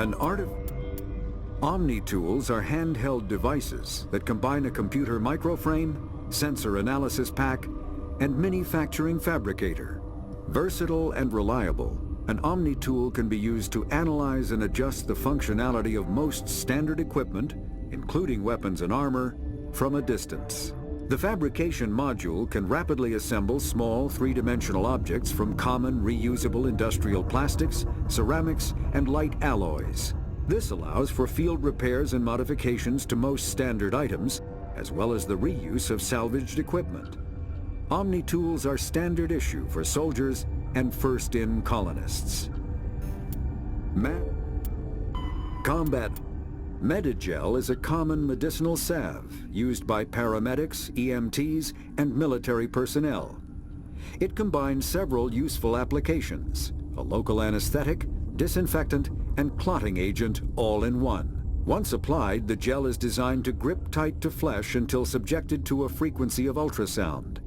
An art of... Omni-tools are handheld devices that combine a computer microframe, sensor analysis pack, and manufacturing fabricator. Versatile and reliable, an Omni-tool can be used to analyze and adjust the functionality of most standard equipment, including weapons and armor, from a distance. The fabrication module can rapidly assemble small three-dimensional objects from common reusable industrial plastics, ceramics, and light alloys. This allows for field repairs and modifications to most standard items, as well as the reuse of salvaged equipment. Omni-tools are standard issue for soldiers and first-in colonists. Combat Medigel is a common medicinal salve used by paramedics, EMTs, and military personnel. It combines several useful applications: a local anesthetic, disinfectant, and clotting agent all in one. Once applied, the gel is designed to grip tight to flesh until subjected to a frequency of ultrasound.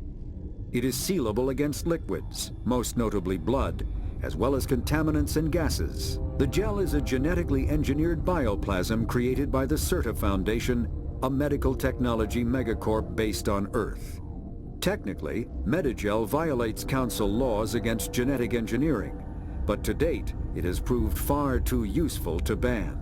It is sealable against liquids, most notably blood, as well as contaminants and gases. The gel is a genetically engineered bioplasm created by the CERTA Foundation, a medical technology megacorp based on Earth. Technically, Medigel violates council laws against genetic engineering, but to date, it has proved far too useful to ban.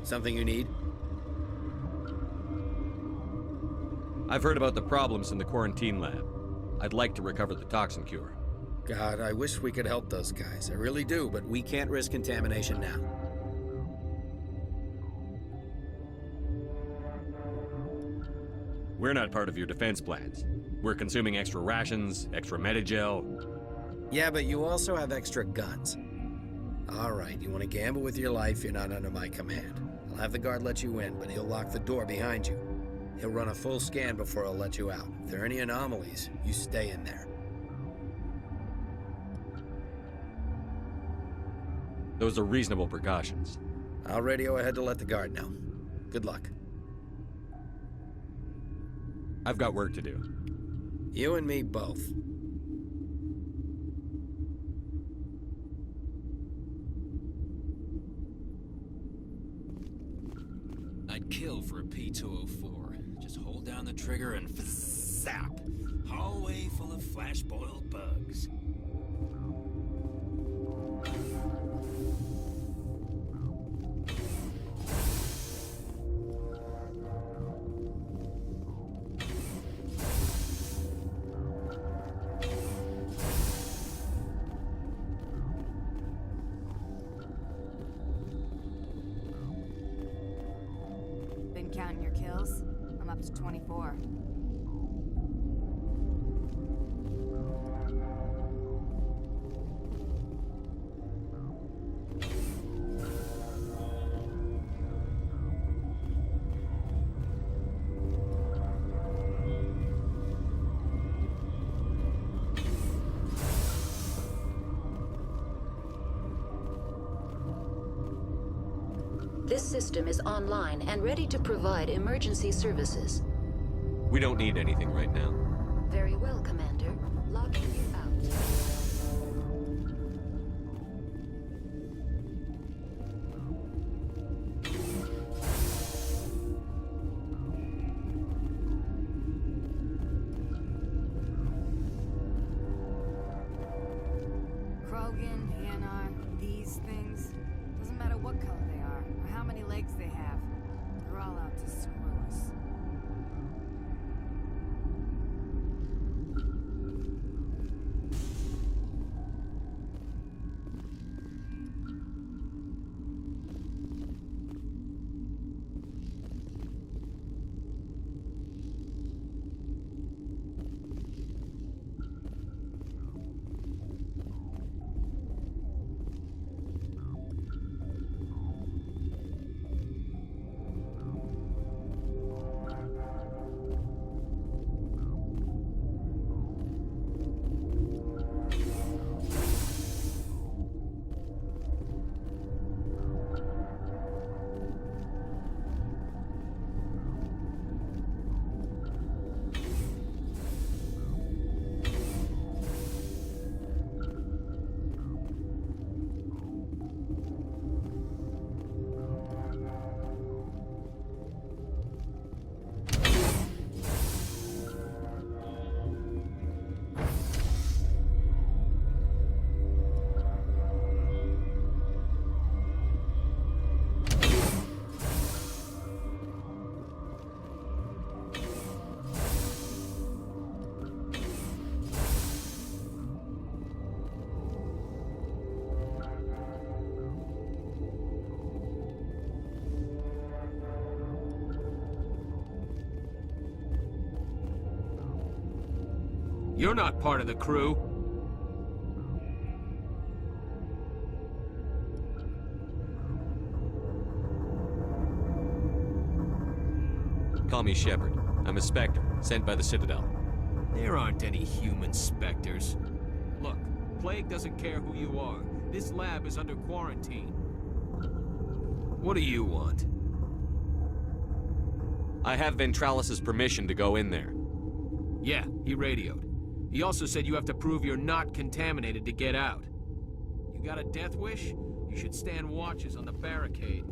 Something you need? I've heard about the problems in the quarantine lab. I'd like to recover the toxin cure. God, I wish we could help those guys. I really do, but we can't risk contamination now. We're not part of your defense plans. We're consuming extra rations, extra Medigel. Yeah, but you also have extra guns. All right, you want to gamble with your life, you're not under my command. I'll have the guard let you in, but he'll lock the door behind you. He'll run a full scan before he'll let you out. If there are any anomalies, you stay in there. Those are reasonable precautions. I'll radio ahead to let the guard know. Good luck. I've got work to do. You and me both. I'd kill for a P-204. Just hold down the trigger and zap. Hallway full of flash-boiled bugs. Ops 24. This system is online and ready to provide emergency services. We don't need anything right now. Very well, Commander. Logging you out. Krogan, ENR, these things. Doesn't matter what color they are, or how many legs they have. They're all out to screw us. You're not part of the crew. Call me Shepard. I'm a Spectre, sent by the Citadel. There aren't any human specters. Look, Plague doesn't care who you are. This lab is under quarantine. What do you want? I have Ventralis's permission to go in there. Yeah, he radioed. He also said you have to prove you're not contaminated to get out. You got a death wish? You should stand watches on the barricade.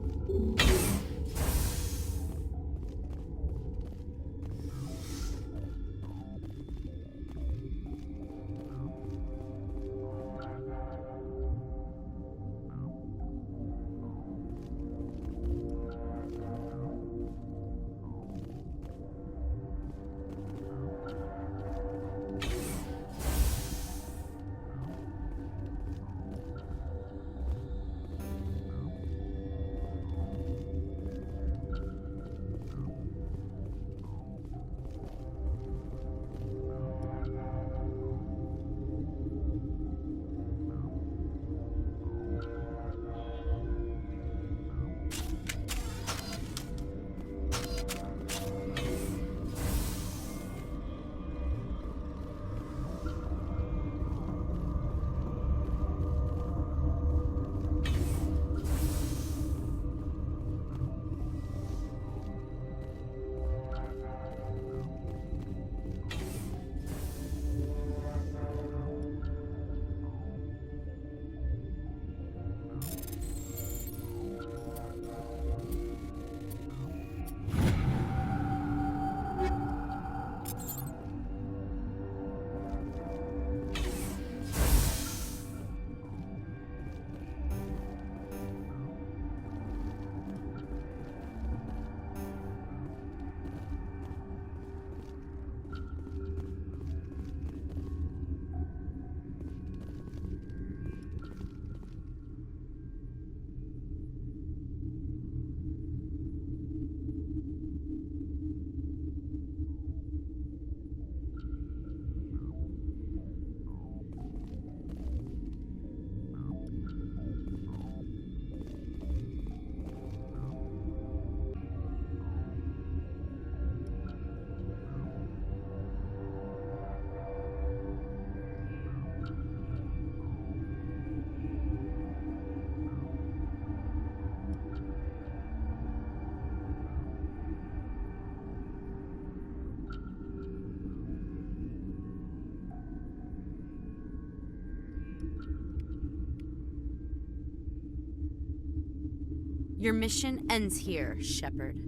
Your mission ends here, Shepard.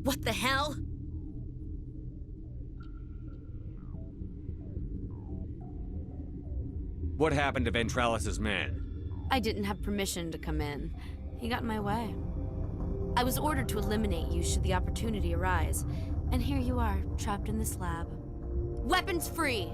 What the hell? What happened to Ventralis's man? I didn't have permission to come in. He got in my way. I was ordered to eliminate you should the opportunity arise. And here you are, trapped in this lab. Weapons free!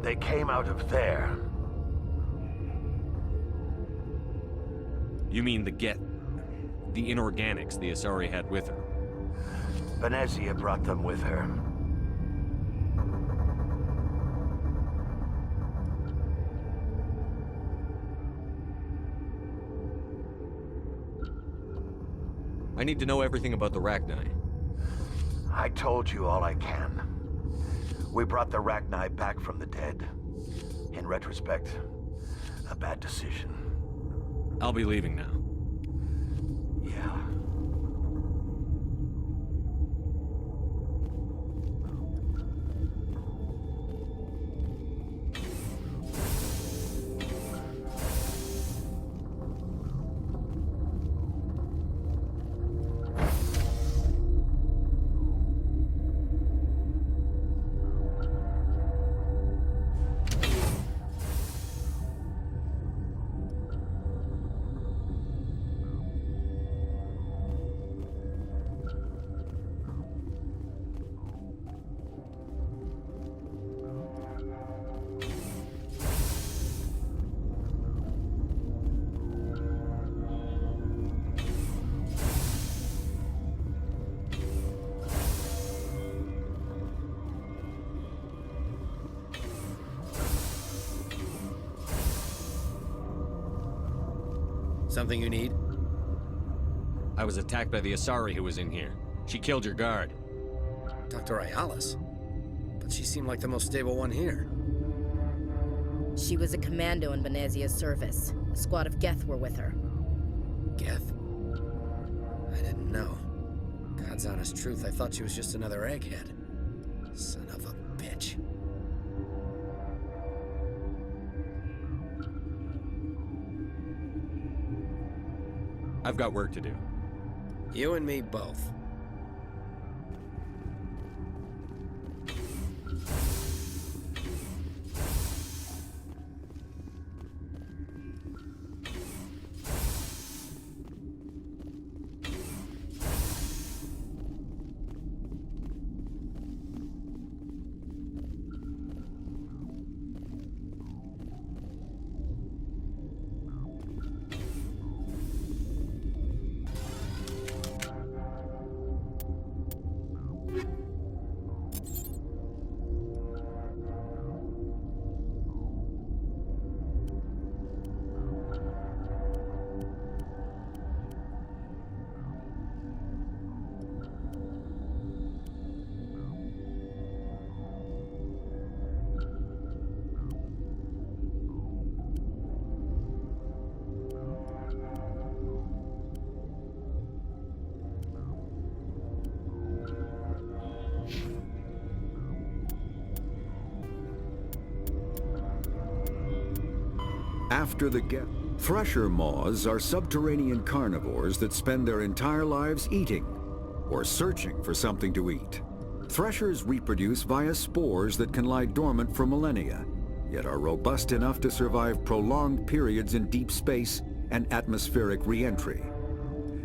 They came out of there. You mean the inorganics the Asari had with her? Venezia brought them with her. I need to know everything about the Rachni. I told you all I can. We brought the Rachni back from the dead. In retrospect, a bad decision. I'll be leaving now. Yeah. Something you need? I was attacked by the Asari who was in here. She killed your guard. Dr. Ayalis? But she seemed like the most stable one here. She was a commando in Benezia's service. A squad of Geth were with her. Geth? I didn't know. God's honest truth, I thought she was just another egghead. Son of a bitch. I've got work to do. You and me both. After the Thresher maws are subterranean carnivores that spend their entire lives eating or searching for something to eat. Threshers reproduce via spores that can lie dormant for millennia, yet are robust enough to survive prolonged periods in deep space and atmospheric re-entry.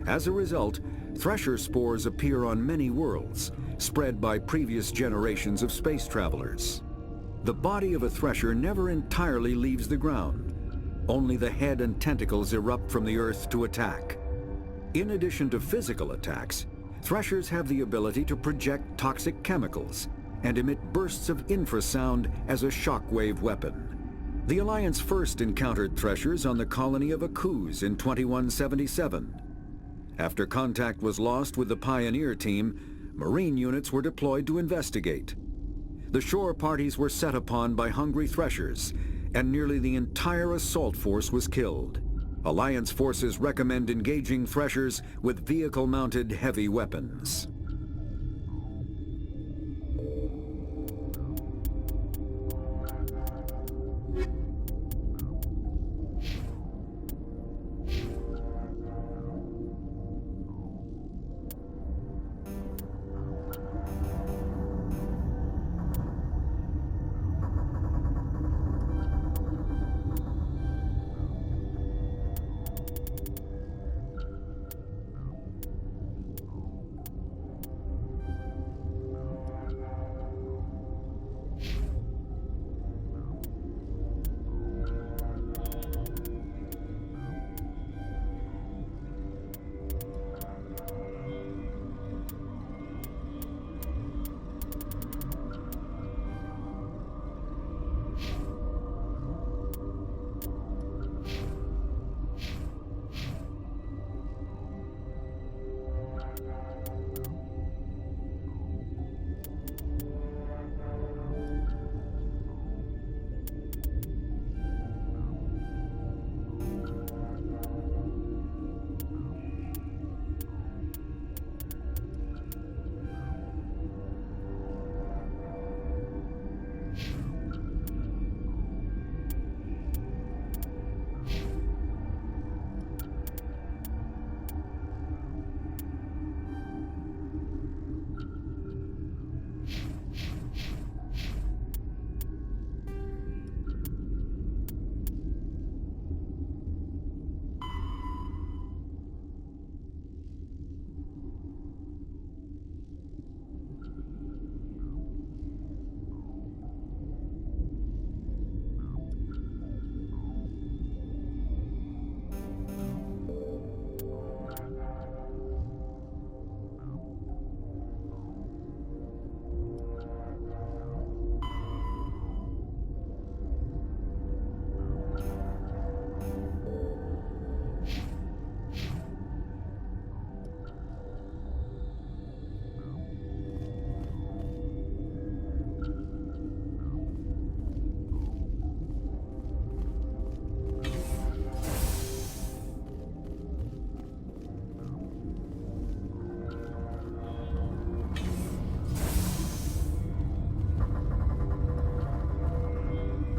As a result, Thresher spores appear on many worlds, spread by previous generations of space travelers. The body of a thresher never entirely leaves the ground. Only the head and tentacles erupt from the Earth to attack. In addition to physical attacks, threshers have the ability to project toxic chemicals and emit bursts of infrasound as a shockwave weapon. The Alliance first encountered threshers on the colony of Akuz in 2177. After contact was lost with the Pioneer team, Marine units were deployed to investigate. The shore parties were set upon by hungry threshers, and nearly the entire assault force was killed. Alliance forces recommend engaging threshers with vehicle-mounted heavy weapons.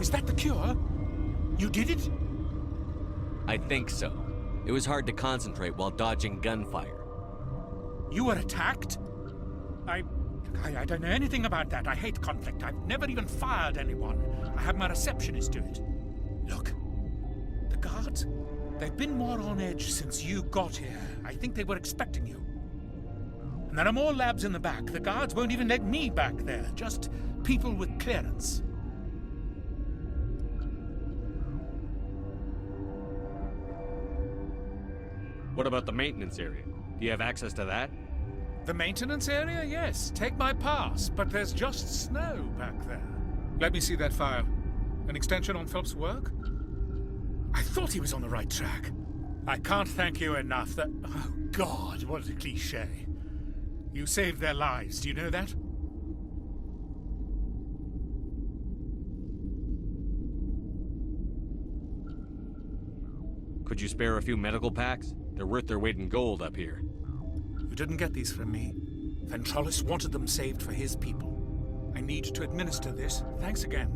Is that the cure? You did it? I think so. It was hard to concentrate while dodging gunfire. You were attacked? I don't know anything about that. I hate conflict. I've never even fired anyone. I have my receptionist do it. Look, the guards, they've been more on edge since you got here. I think they were expecting you. And there are more labs in the back. The guards won't even let me back there. Just people with clearance. What about the maintenance area? Do you have access to that? The maintenance area? Yes. Take my pass. But there's just snow back there. Let me see that file. An extension on Phelps' work? I thought he was on the right track. I can't thank you enough that... Oh, God, what a cliché. You saved their lives. Do you know that? Could you spare a few medical packs? They're worth their weight in gold up here. You didn't get these from me. Ventrolis wanted them saved for his people. I need to administer this. Thanks again.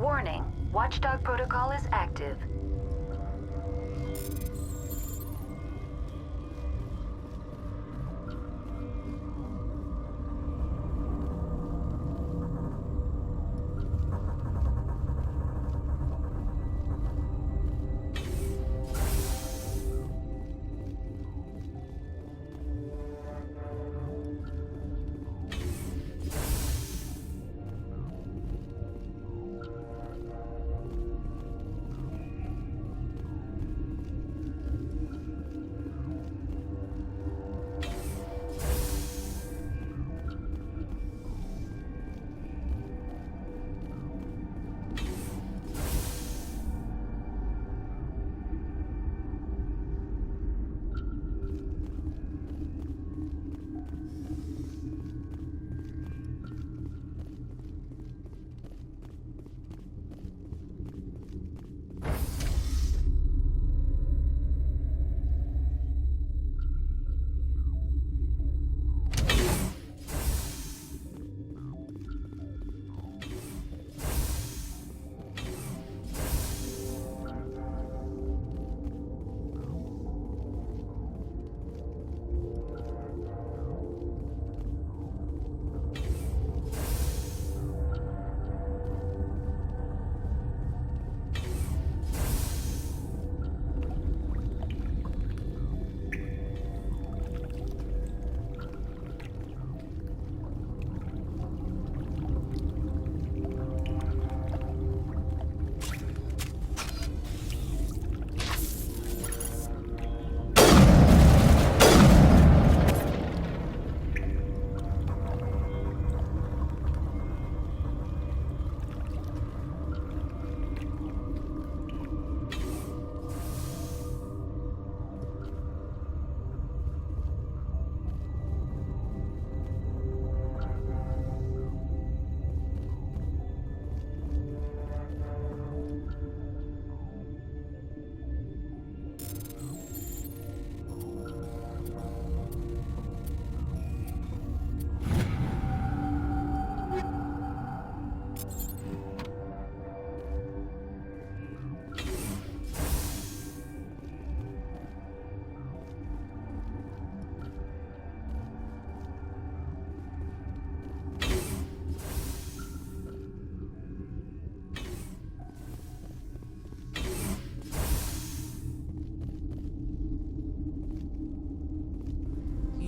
Warning, Watchdog protocol is active.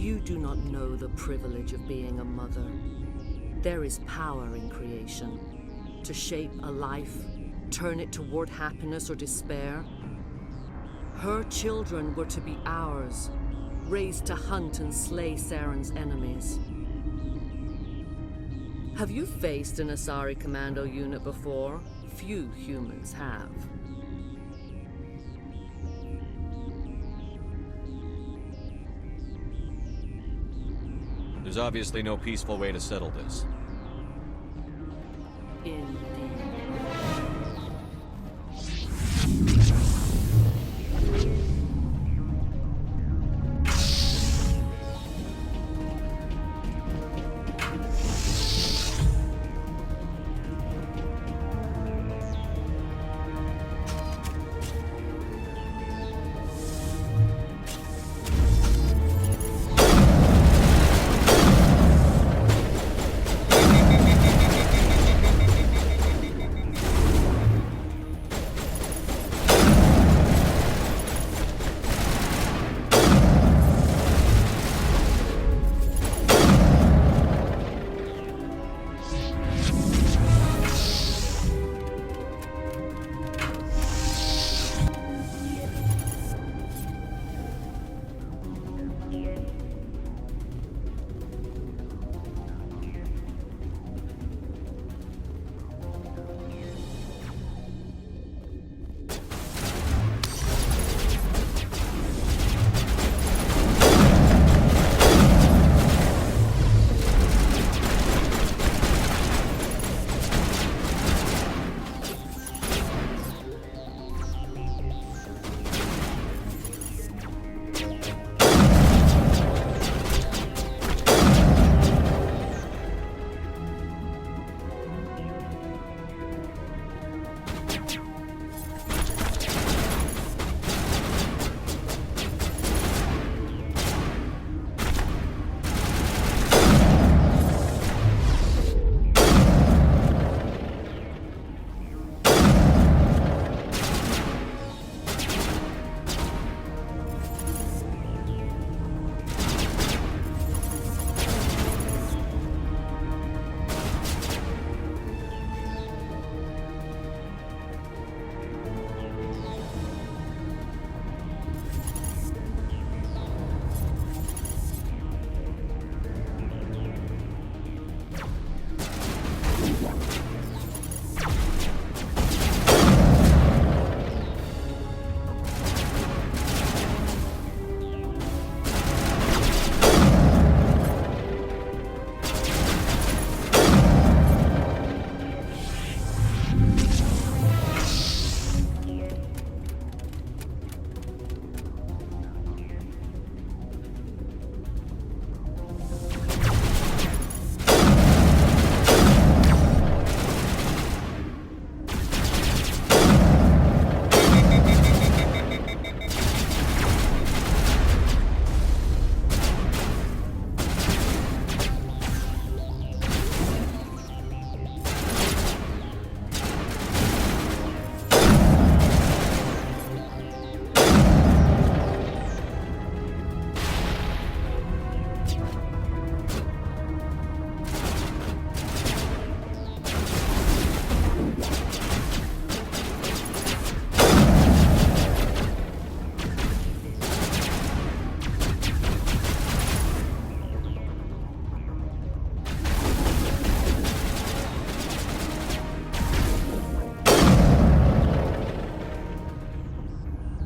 You do not know the privilege of being a mother. There is power in creation. To shape a life, turn it toward happiness or despair. Her children were to be ours, raised to hunt and slay Saren's enemies. Have you faced an Asari commando unit before? Few humans have. There's obviously no peaceful way to settle this. Indeed.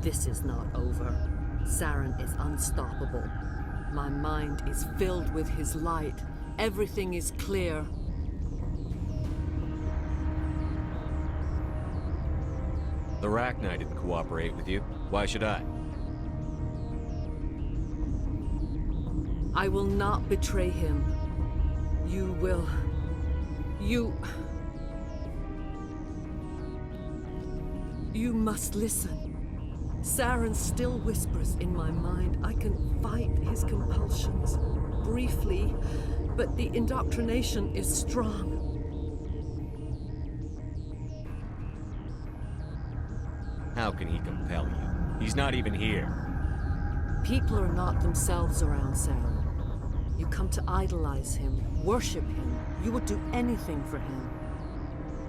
This is not over. Saren is unstoppable. My mind is filled with his light. Everything is clear. The Rachni didn't cooperate with you. Why should I? I will not betray him. You will... You must listen. Saren still whispers in my mind. I can fight his compulsions, briefly, but the indoctrination is strong. How can he compel you? He's not even here. People are not themselves around Saren. You come to idolize him, worship him. You would do anything for him.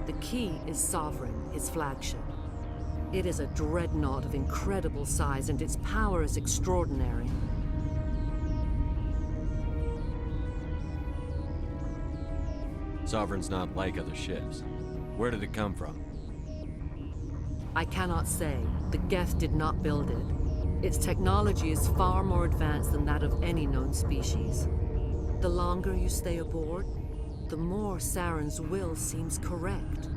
The key is Sovereign, his flagship. It is a dreadnought of incredible size, and its power is extraordinary. Sovereign's not like other ships. Where did it come from? I cannot say. The Geth did not build it. Its technology is far more advanced than that of any known species. The longer you stay aboard, the more Saren's will seems correct.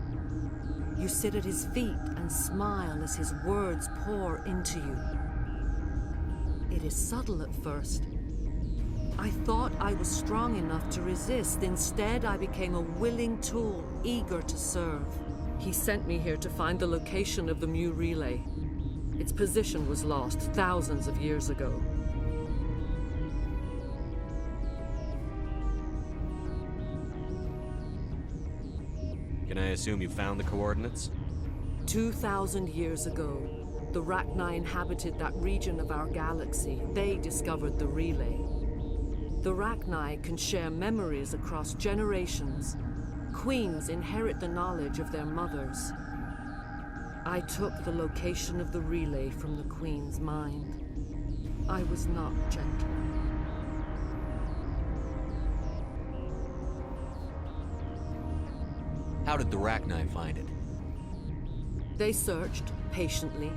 You sit at his feet and smile as his words pour into you. It is subtle at first. I thought I was strong enough to resist. Instead, I became a willing tool, eager to serve. He sent me here to find the location of the Mu relay. Its position was lost thousands of years ago. Can I assume you found the coordinates? 2,000 years ago, the Rachni inhabited that region of our galaxy. They discovered the relay. The Rachni can share memories across generations. Queens inherit the knowledge of their mothers. I took the location of the relay from the Queen's mind. I was not gentle. How did the Rachni find it? They searched, patiently.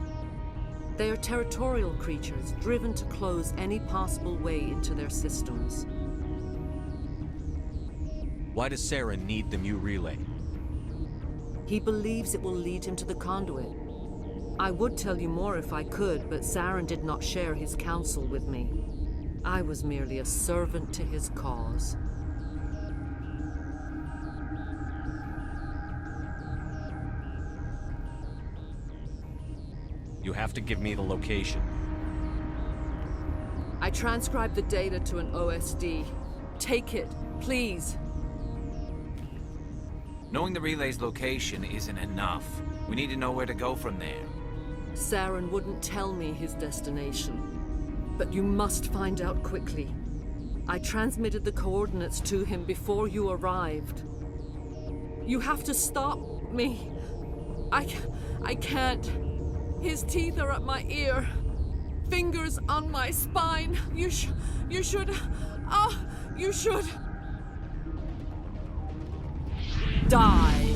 They are territorial creatures, driven to close any possible way into their systems. Why does Saren need the Mu relay? He believes it will lead him to the conduit. I would tell you more if I could, but Saren did not share his counsel with me. I was merely a servant to his cause. You have to give me the location. I transcribed the data to an OSD. Take it, please. Knowing the relay's location isn't enough. We need to know where to go from there. Saren wouldn't tell me his destination. But you must find out quickly. I transmitted the coordinates to him before you arrived. You have to stop me. I can't. His teeth are at my ear. Fingers on my spine. You should... you should... die.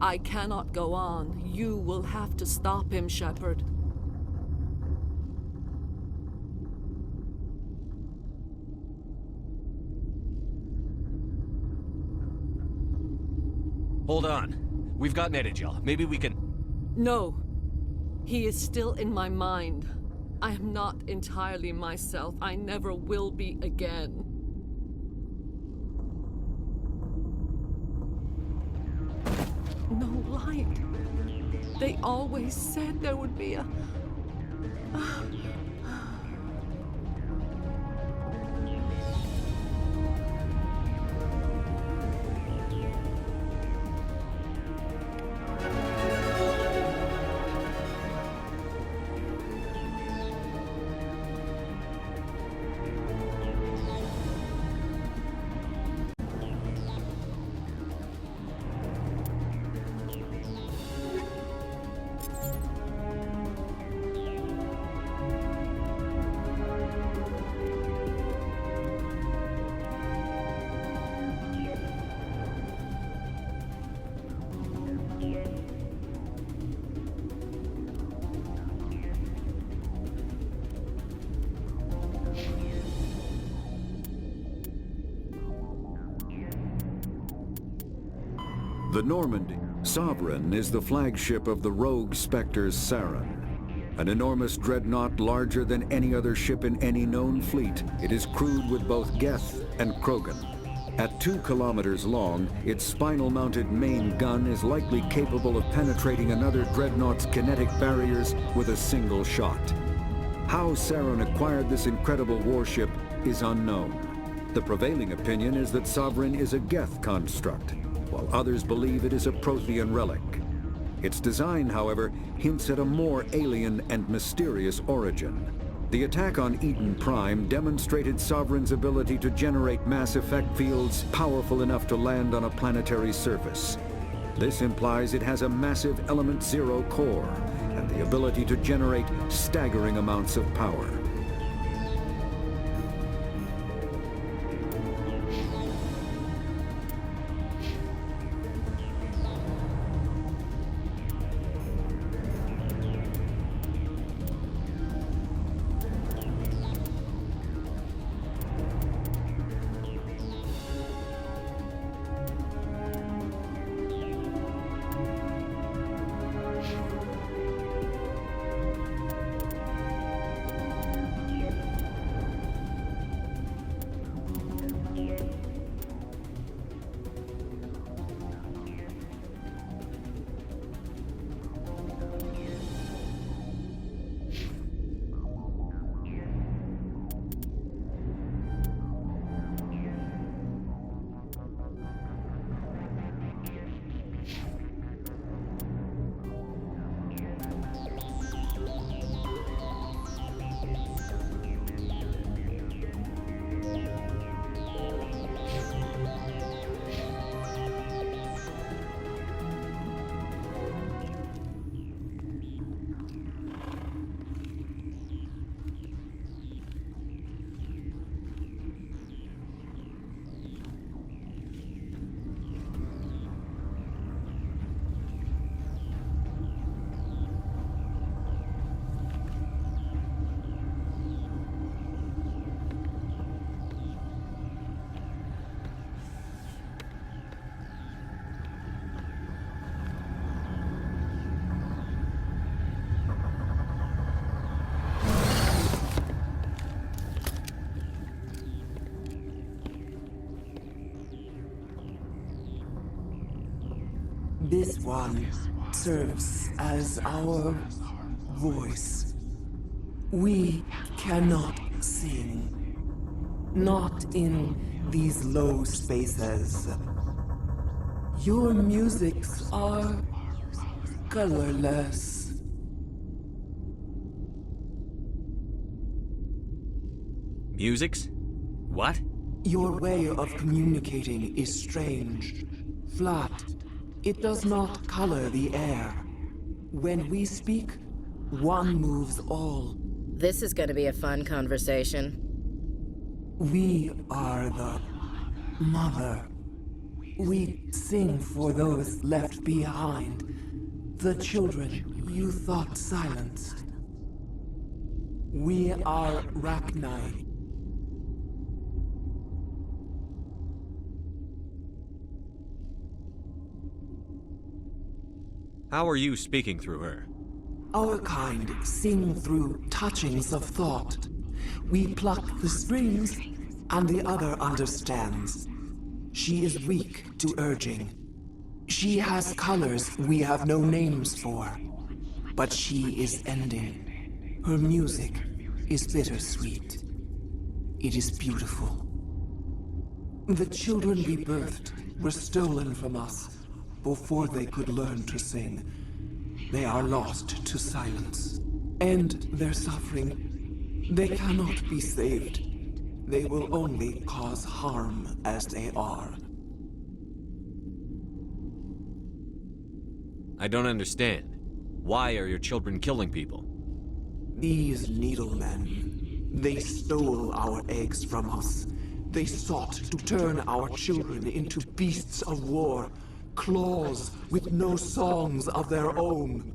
I cannot go on. You will have to stop him, Shepard. Hold on. We've got Netagel. Maybe we can... No. He is still in my mind. I am not entirely myself. I never will be again. No light. They always said there would be a... The Normandy Sovereign is the flagship of the rogue Spectres Saren. An enormous dreadnought larger than any other ship in any known fleet, it is crewed with both Geth and Krogan. At 2 kilometers long, its spinal-mounted main gun is likely capable of penetrating another dreadnought's kinetic barriers with a single shot. How Saren acquired this incredible warship is unknown. The prevailing opinion is that Sovereign is a Geth construct, while others believe it is a Prothean relic. Its design, however, hints at a more alien and mysterious origin. The attack on Eden Prime demonstrated Sovereign's ability to generate mass effect fields powerful enough to land on a planetary surface. This implies it has a massive Element Zero core and the ability to generate staggering amounts of power. This one serves as our voice. We cannot sing. Not in these low spaces. Your musics are colorless. Musics? What? Your way of communicating is strange. Flat. It does not color the air. When we speak, one moves all. This is gonna be a fun conversation. We are the mother. We sing for those left behind. The children you thought silenced. We are Rachni. How are you speaking through her? Our kind sing through touchings of thought. We pluck the strings, and the other understands. She is weak to urging. She has colors we have no names for. But she is ending. Her music is bittersweet. It is beautiful. The children we birthed were stolen from us before they could learn to sing. They are lost to silence. And their suffering, they cannot be saved. They will only cause harm as they are. I don't understand. Why are your children killing people? These needlemen, they stole our eggs from us. They sought to turn our children into beasts of war, claws with no songs of their own.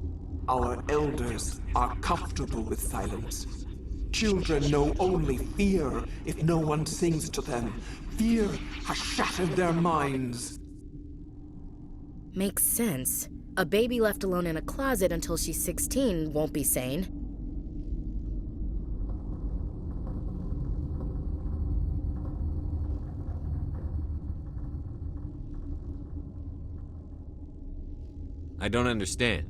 Our elders are comfortable with silence. Children know only fear if no one sings to them. Fear has shattered their minds. Makes sense. A baby left alone in a closet until she's 16 won't be sane. I don't understand.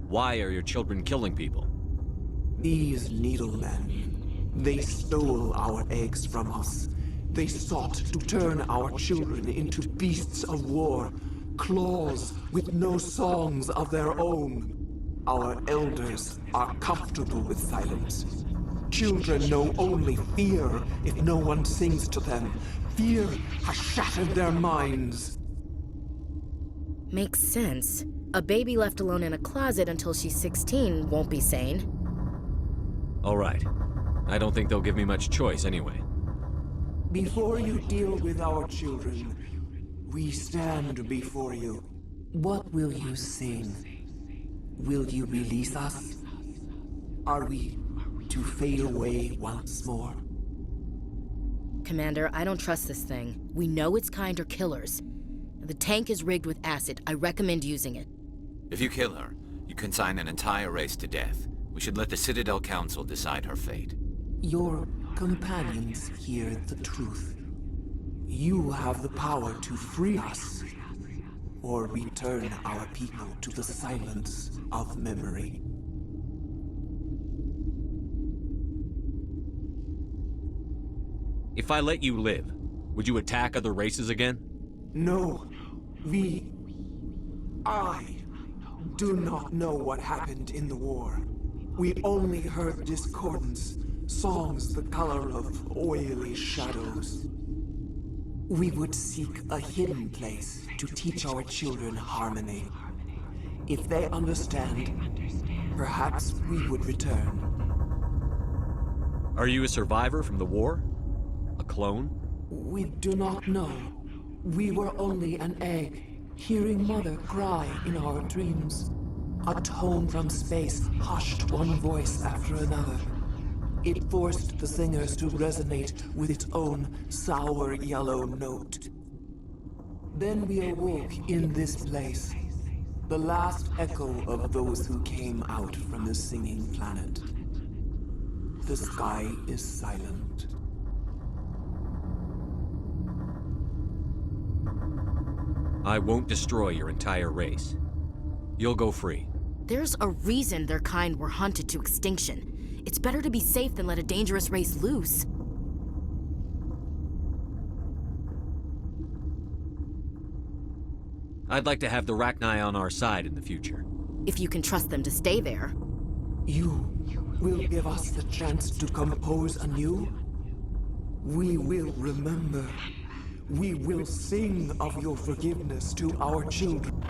Why are your children killing people? These needlemen, they stole our eggs from us. They sought to turn our children into beasts of war, claws with no songs of their own. Our elders are comfortable with silence. Children know only fear if no one sings to them. Fear has shattered their minds. Makes sense. A baby left alone in a closet until she's 16 won't be sane. All right. I don't think they'll give me much choice anyway. Before you deal with our children, we stand before you. What will you sing? Will you release us? Are we to fade away once more? Commander, I don't trust this thing. We know its kind are killers. The tank is rigged with acid. I recommend using it. If you kill her, you consign an entire race to death. We should let the Citadel Council decide her fate. Your companions hear the truth. You have the power to free us, or return our people to the silence of memory. If I let you live, would you attack other races again? No, I do not know what happened in the war. We only heard discordance, songs the color of oily shadows. We would seek a hidden place to teach our children harmony. If they understand, perhaps we would return. Are you a survivor from the war? A clone? We do not know. We were only an egg, hearing Mother cry in our dreams. A tone from space hushed one voice after another. It forced the singers to resonate with its own sour yellow note. Then we awoke in this place, the last echo of those who came out from the singing planet. The sky is silent. I won't destroy your entire race. You'll go free. There's a reason their kind were hunted to extinction. It's better to be safe than let a dangerous race loose. I'd like to have the Rachni on our side in the future. If you can trust them to stay there. You will give us the chance to compose anew? We will remember. We will sing of your forgiveness to our children.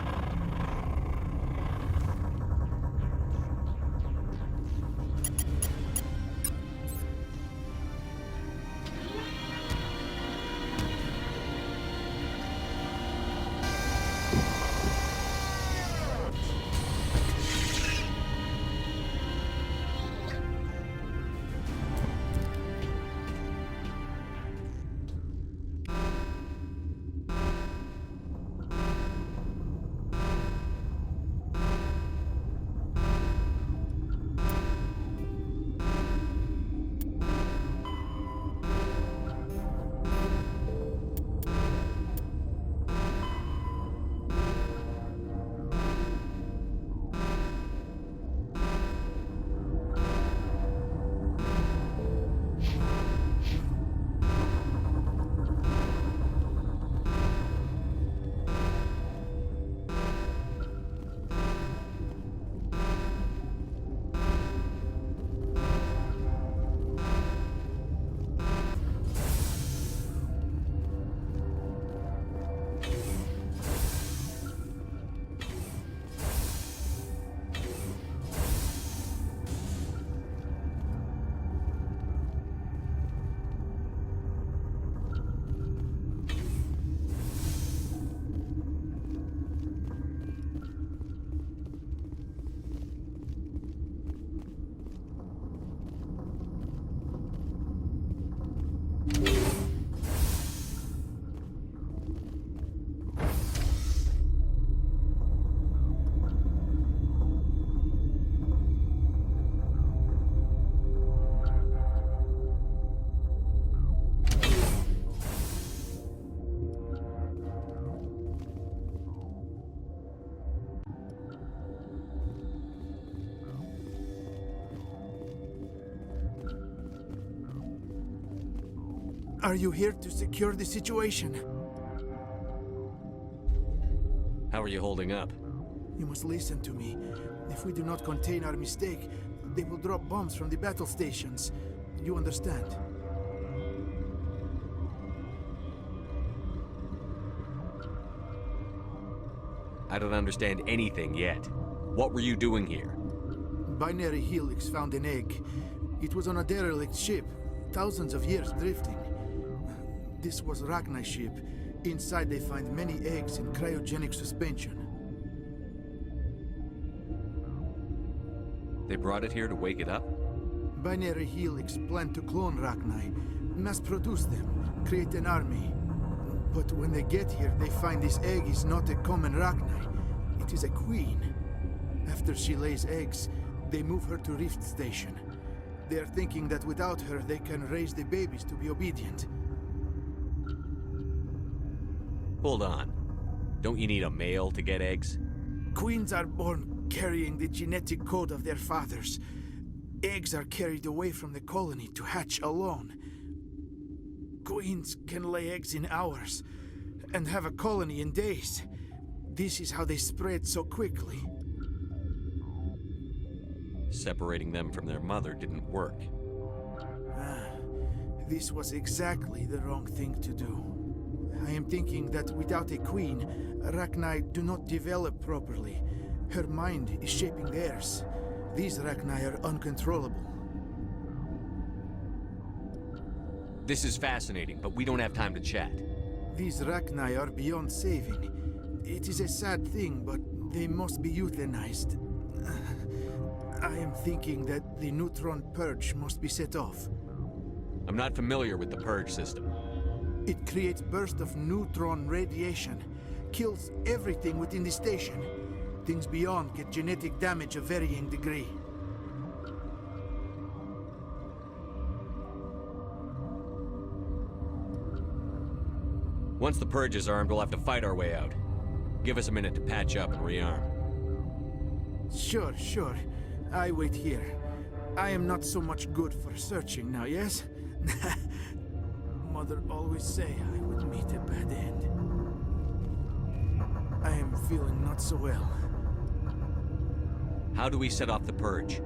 Are you here to secure the situation? How are you holding up? You must listen to me. If we do not contain our mistake, they will drop bombs from the battle stations. You understand? I don't understand anything yet. What were you doing here? Binary Helix found an egg. It was on a derelict ship, thousands of years drifting. This was Rachni's ship. Inside they find many eggs in cryogenic suspension. They brought it here to wake it up? Binary Helix planned to clone Rachni, mass-produce them, create an army. But when they get here, they find this egg is not a common Rachni. It is a queen. After she lays eggs, they move her to Rift Station. They are thinking that without her, they can raise the babies to be obedient. Hold on. Don't you need a male to get eggs? Queens are born carrying the genetic code of their fathers. Eggs are carried away from the colony to hatch alone. Queens can lay eggs in hours and have a colony in days. This is how they spread so quickly. Separating them from their mother didn't work. This was exactly the wrong thing to do. I am thinking that without a queen, Rachni do not develop properly. Her mind is shaping theirs. These Rachni are uncontrollable. This is fascinating, but we don't have time to chat. These Rachni are beyond saving. It is a sad thing, but they must be euthanized. I am thinking that the neutron purge must be set off. I'm not familiar with the purge system. It creates bursts of neutron radiation, kills everything within the station. Things beyond get genetic damage of varying degree. Once the purge is armed, we'll have to fight our way out. Give us a minute to patch up and rearm. Sure. I wait here. I am not so much good for searching now, yes? Mother always say I would meet a bad end. I am feeling not so well. How do we set off the purge?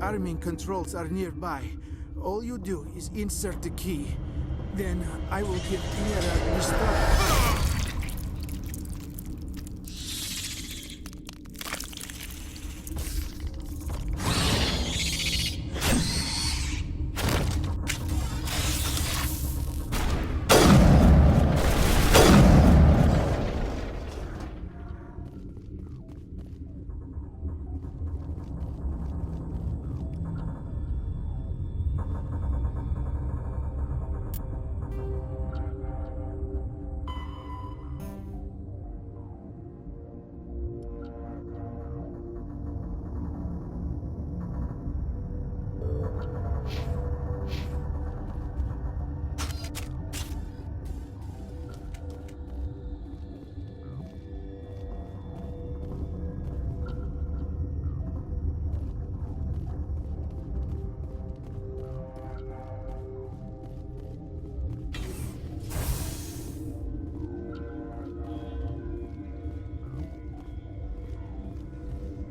Arming controls are nearby. All you do is insert the key. Then I will give Kira the start.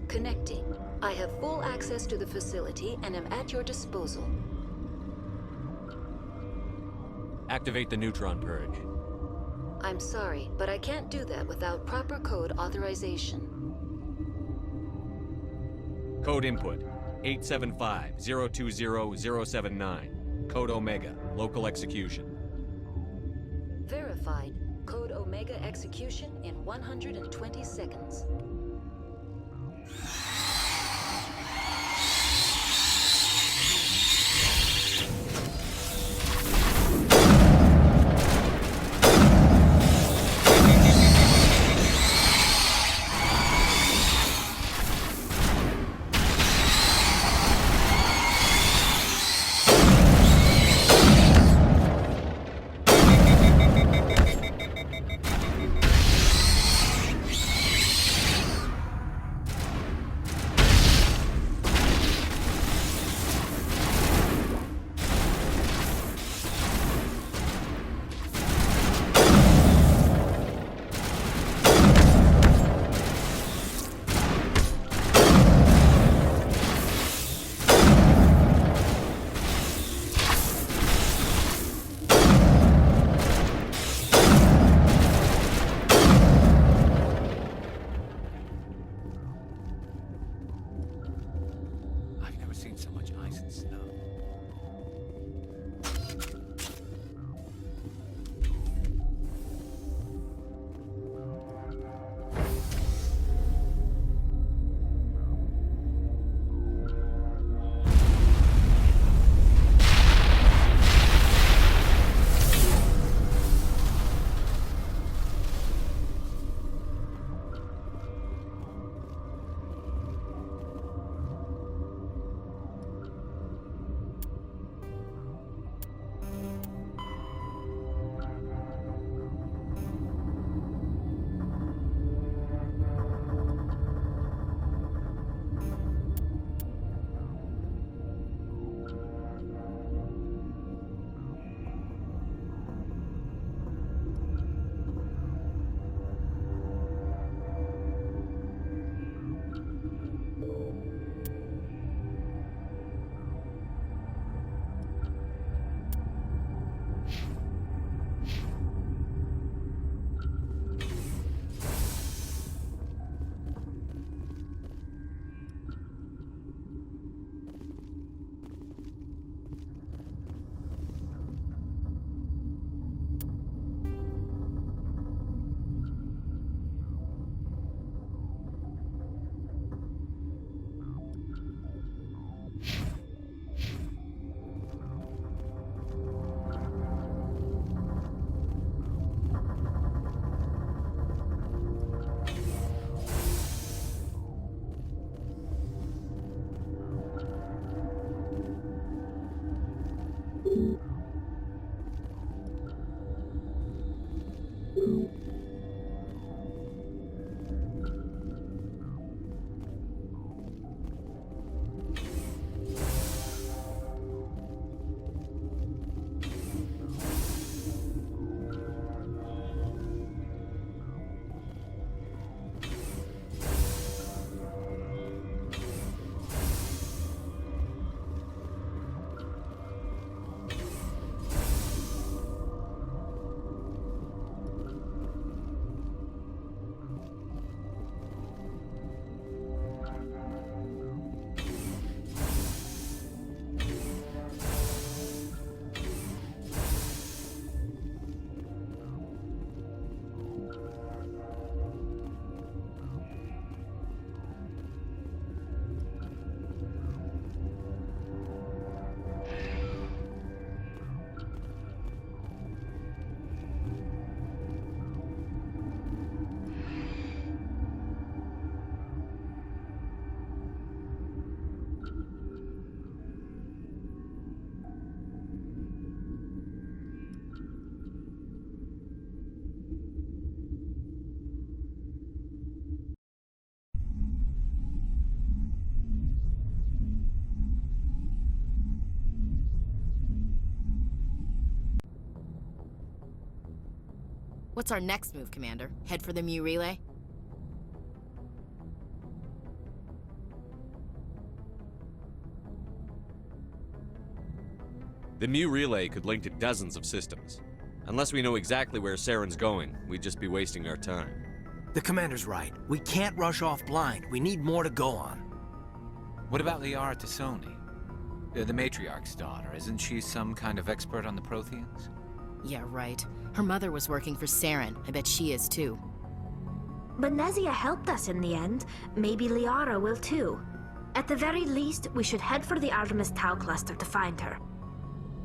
Connecting. I have full access to the facility and am at your disposal. Activate the neutron purge. I'm sorry, but I can't do that without proper code authorization. Code input 875-020-079. Code Omega. Local execution. Verified. Code Omega execution in 120 seconds. seen so much ice and snow. What's our next move, Commander? Head for the Mu Relay? The Mu Relay could link to dozens of systems. Unless we know exactly where Saren's going, we'd just be wasting our time. The Commander's right. We can't rush off blind. We need more to go on. What about Liara T'Soni? The Matriarch's daughter. Isn't she some kind of expert on the Protheans? Yeah, right. Her mother was working for Saren. I bet she is too. But Nezia helped us in the end. Maybe Liara will too. At the very least, we should head for the Artemis Tau cluster to find her.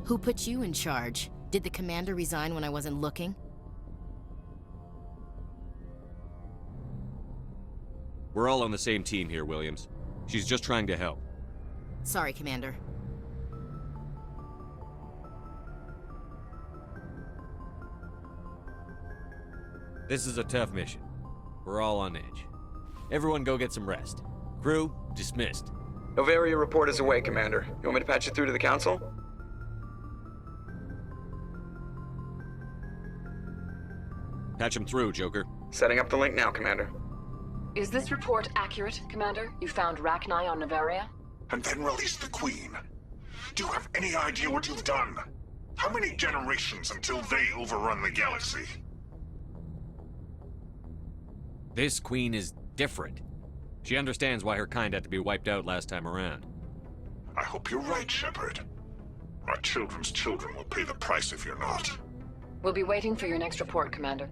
Who put you in charge? Did the Commander resign when I wasn't looking? We're all on the same team here, Williams. She's just trying to help. Sorry, Commander. This is a tough mission. We're all on edge. Everyone go get some rest. Crew, dismissed. Noveria report is away, Commander. You want me to patch it through to the Council? Patch him through, Joker. Setting up the link now, Commander. Is this report accurate, Commander? You found Rachni on Noveria? And then released the Queen. Do you have any idea what you've done? How many generations until they overrun the galaxy? This Queen is different. She understands why her kind had to be wiped out last time around. I hope you're right, Shepard. Our children's children will pay the price if you're not. We'll be waiting for your next report, Commander.